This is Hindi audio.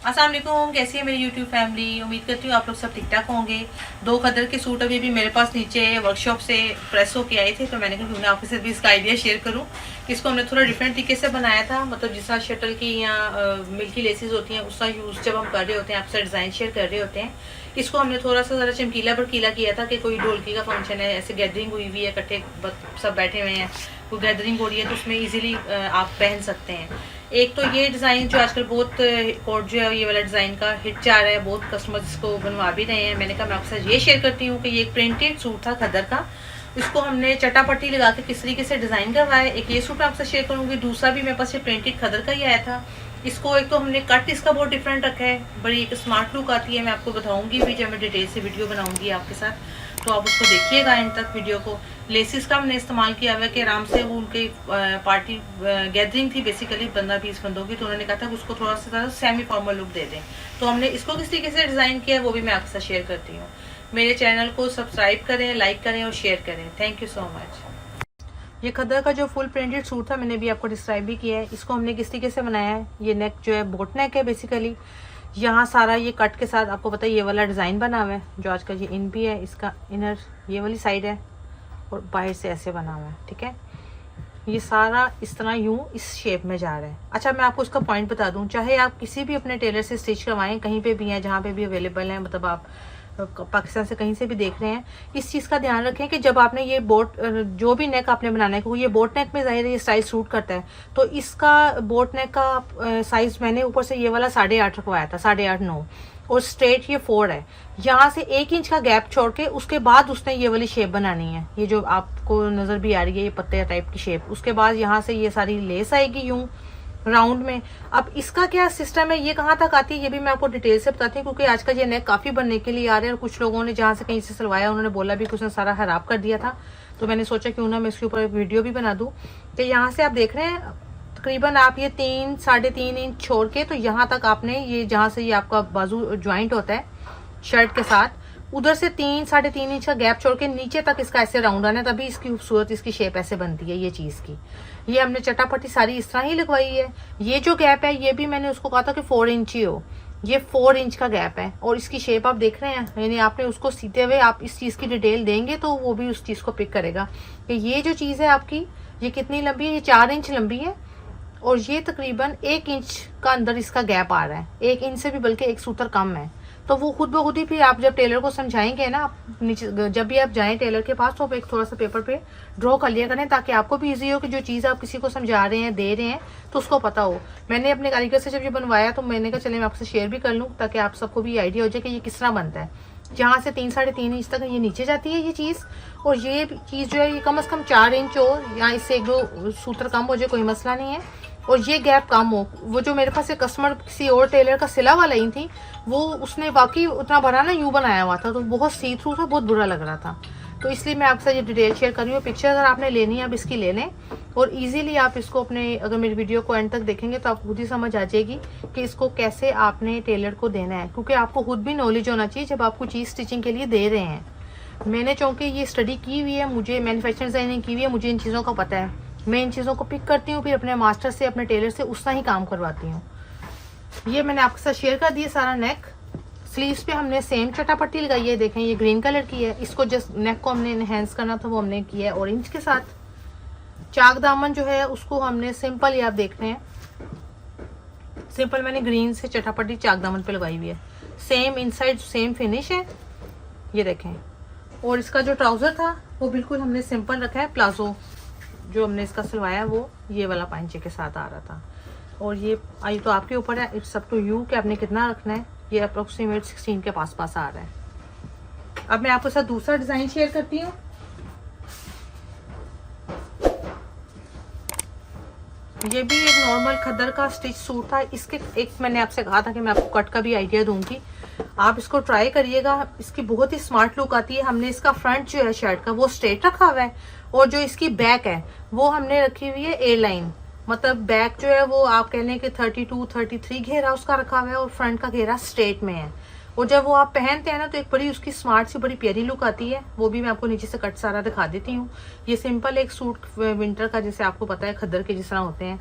अस्सलाम वालेकुम, कैसी है मेरी यूट्यूब फैमिली। उम्मीद करती हूँ आप लोग सब ठीक ठाक होंगे। दो खदर के सूट अभी भी मेरे पास नीचे वर्कशॉप से प्रेस होके आए थे, तो मैंने कहा क्यों ना आपके साथ भी इसका आइडिया शेयर करूँ। इसको हमने थोड़ा डिफरेंट तरीके से बनाया था, मतलब जिस तरह शटल की या मिल्की लेसेस होती हैं उसका यूज़ जब हम कर रहे होते हैं, आपसे डिज़ाइन शेयर कर रहे होते हैं। इसको हमने थोड़ा सा ज़रा चमकीला भड़कीला किया था कि कोई ढोलकी का फंक्शन है, ऐसे गैदरिंग हुई हुई है, इकट्ठे सब बैठे हुए हैं, कोई गैदरिंग हो रही है तो उसमें ईजिली आप पहन सकते हैं। एक तो ये डिज़ाइन जो आजकल बहुत कोट जो है ये वाला डिज़ाइन का हिट जा रहा है, बहुत कस्टमर्स इसको बनवा भी रहे हैं। मैंने कहा मैं आपके साथ ये शेयर करती हूँ कि ये एक प्रिंटेड सूट था खद्दर का, इसको हमने चटापट्टी लगा के किस तरीके से डिज़ाइन करवाया। एक ये सूट मैं आपसे शेयर करूँगी, दूसरा भी मेरे पास ये प्रिंटेड खद्दर का ही आया था। इसको एक तो हमने कट इसका बहुत डिफरेंट रखा है, बड़ी एक स्मार्ट लुक आती है। मैं आपको बताऊंगी भी जब मैं डिटेल से वीडियो बनाऊंगी आपके साथ, तो आप उसको देखिएगा एंड तक वीडियो को। लेसिस का हमने इस्तेमाल किया हुआ है कि आराम से वो उनकी पार्टी गैदरिंग थी बेसिकली 15-20 बंदों की, तो उन्होंने कहा था कि उसको थोड़ा सा सेमी फॉर्मल लुक दे दें, तो हमने इसको किस तरीके से डिज़ाइन किया है वो भी मैं आपके साथ शेयर करती हूँ। मेरे चैनल को सब्सक्राइब करें, लाइक करें और शेयर करें। Thank you so much. ये खद्दर का जो फुल प्रिंटेड सूट था मैंने भी आपको डिस्क्राइब भी किया है। इसको हमने किस तरीके से बनाया है, ये नेक जो है बोट नेक है बेसिकली। यहाँ सारा ये कट के साथ आपको पता है ये वाला डिज़ाइन बना हुआ है जो आजकल ये इन भी है, इसका इनर ये वाली साइड है और बाहर से ऐसे बना हुआ है, ठीक है। ये सारा इस तरह यूं इस शेप में जा रहा है। अच्छा मैं आपको इसका पॉइंट बता दूं, चाहे आप किसी भी अपने टेलर से स्टिच करवाएं, कहीं पे भी हैं जहाँ पे भी अवेलेबल हैं, मतलब आप पाकिस्तान से कहीं से भी देख रहे हैं, इस चीज़ का ध्यान रखें कि जब आपने ये बोट जो भी नेक आपने बनाना है, क्योंकि ये बोट नेक में ज़ाहिर है ये साइज सूट करता है, तो इसका बोट नेक का साइज मैंने ऊपर से ये वाला 8.5 रखवाया था, 8.5-9, और स्ट्रेट ये 4 है। यहाँ से 1 इंच का गैप छोड़ के उसके बाद उसने ये वाली शेप बनानी है, ये जो आपको नज़र भी आ रही है ये पत्ते टाइप की शेप। उसके बाद यहाँ से ये सारी लेस आएगी यूं राउंड में। अब इसका क्या सिस्टम है, ये कहाँ तक आती है ये भी मैं आपको डिटेल से बताती हूँ, क्योंकि आजकल ये नेक काफ़ी बनने के लिए आ रहे हैं और कुछ लोगों ने जहाँ से कहीं से सिलवाया उन्होंने बोला भी कि उसने सारा खराब कर दिया था, तो मैंने सोचा क्यों ना मैं इसके ऊपर वीडियो भी बना दूँ। तो यहाँ से आप देख रहे हैं तकरीबन आप ये 3-3.5 इंच छोड़ के, तो यहाँ तक आपने ये जहाँ से ये आपका बाजू ज्वाइंट होता है शर्ट के साथ, उधर से 3-3.5 इंच का गैप छोड़ के नीचे तक इसका ऐसे राउंड आना है, तभी इसकी खूबसूरत इसकी शेप ऐसे बनती है ये चीज़ की। ये हमने चटापट्टी सारी इस तरह ही लगवाई है। ये जो गैप है ये भी मैंने उसको कहा था कि 4 इंच ही हो, ये 4 इंच का गैप है और इसकी शेप आप देख रहे हैं, यानी आपने उसको सीते हुए आप इस चीज़ की डिटेल देंगे तो वो भी उस चीज़ को पिक करेगा कि ये जो चीज़ है आपकी ये कितनी लंबी है, ये 4 इंच लंबी है और ये तकरीबन 1 इंच का अंदर इसका गैप आ रहा है, 1 इंच से भी बल्कि 1 सूतर कम है। तो वो खुद ब खुद ही फिर आप जब टेलर को समझाएंगे ना, आप नीचे जब भी आप जाएं टेलर के पास तो आप एक थोड़ा सा पेपर पे ड्रॉ कर लिया करें, ताकि आपको भी इजी हो कि जो चीज़ आप किसी को समझा रहे हैं दे रहे हैं तो उसको पता हो। मैंने अपने कारीगर से जब ये बनवाया तो मैंने कहा चले मैं आपसे शेयर भी कर लूँ ताकि आप सबको भी आइडिया हो जाए कि ये किस तरह बनता है। जहाँ से 3-3.5 इंच तक ये नीचे जाती है ये चीज़, और ये चीज़ जो है ये कम से कम 4 इंच हो या इससे 1-2 सूत्र कम हो जाए कोई मसला नहीं है, और ये गैप कम हो। वो जो मेरे पास एक कस्टमर किसी और टेलर का सिला वाला ही थी, वो उसने वाकई उतना बड़ा ना यूं बनाया हुआ था, तो बहुत सी थ्रू था, बहुत बुरा लग रहा था। तो इसलिए मैं आपसे ये डिटेल शेयर कर रही हूँ। पिक्चर अगर आपने लेनी है आप इसकी ले लें और इजीली आप इसको अपने, अगर मेरी वीडियो को एंड तक देखेंगे तो आप खुद ही समझ आ जाएगी कि इसको कैसे आपने टेलर को देना है, क्योंकि आपको खुद भी नॉलेज होना चाहिए जब आप कोई चीज़ स्टिचिंग के लिए दे रहे हैं। मैंने चूँकि ये स्टडी की हुई है, मुझे मैन्युफैक्चरिंग डिज़ाइनिंग की हुई है, मुझे इन चीज़ों का पता है। मैं इन चीज़ों को पिक करती हूँ, फिर अपने मास्टर से अपने टेलर से उस तरह ही काम करवाती हूँ। ये मैंने आपके साथ शेयर कर दिया सारा नेक। स्लीव्स पे हमने सेम चटापट्टी लगाई है, देखें ये ग्रीन कलर की है। इसको जस्ट नेक को हमने इनहेंस करना था, वो हमने किया है ऑरेंज के साथ। चाक दामन जो है उसको हमने सिंपल, ये आप देख रहे हैं सिंपल मैंने ग्रीन से चटापट्टी चाक दामन पे लगाई हुई है। सेम इनसाइड सेम फिनिश है, ये देखें। और इसका जो ट्राउज़र था वो बिल्कुल हमने सिंपल रखा है, प्लाजो जो हमने इसका सिलवाया वो ये वाला पांचे के साथ आ रहा था। और ये आई तो आपके ऊपर है, इट्स अप टू यू कि आपने कितना रखना है। ये अप्रोक्सीमेट 16 के पास आ रहा है। अब मैं आपके साथ दूसरा डिज़ाइन शेयर करती हूँ। ये भी एक नॉर्मल खद्दर का स्टिच सूट था। इसके एक मैंने आपसे कहा था कि मैं आपको कट का भी आइडिया दूंगी, आप इसको ट्राई करिएगा। इसकी बहुत ही स्मार्ट लुक आती है। हमने इसका फ्रंट जो है शर्ट का वो स्ट्रेट रखा हुआ है और जो इसकी बैक है वो हमने रखी हुई है ए लाइन, मतलब बैक जो है वो आप कहने के 32-33 घेरा उसका रखा हुआ है और फ्रंट का घेरा स्ट्रेट में है। और जब वो आप पहनते हैं ना तो एक बड़ी उसकी स्मार्ट सी बड़ी प्यारी लुक आती है। वो भी मैं आपको नीचे से कट सारा दिखा देती हूँ। ये सिंपल एक सूट विंटर का, जैसे आपको पता है खद्दर के जिस तरह होते हैं,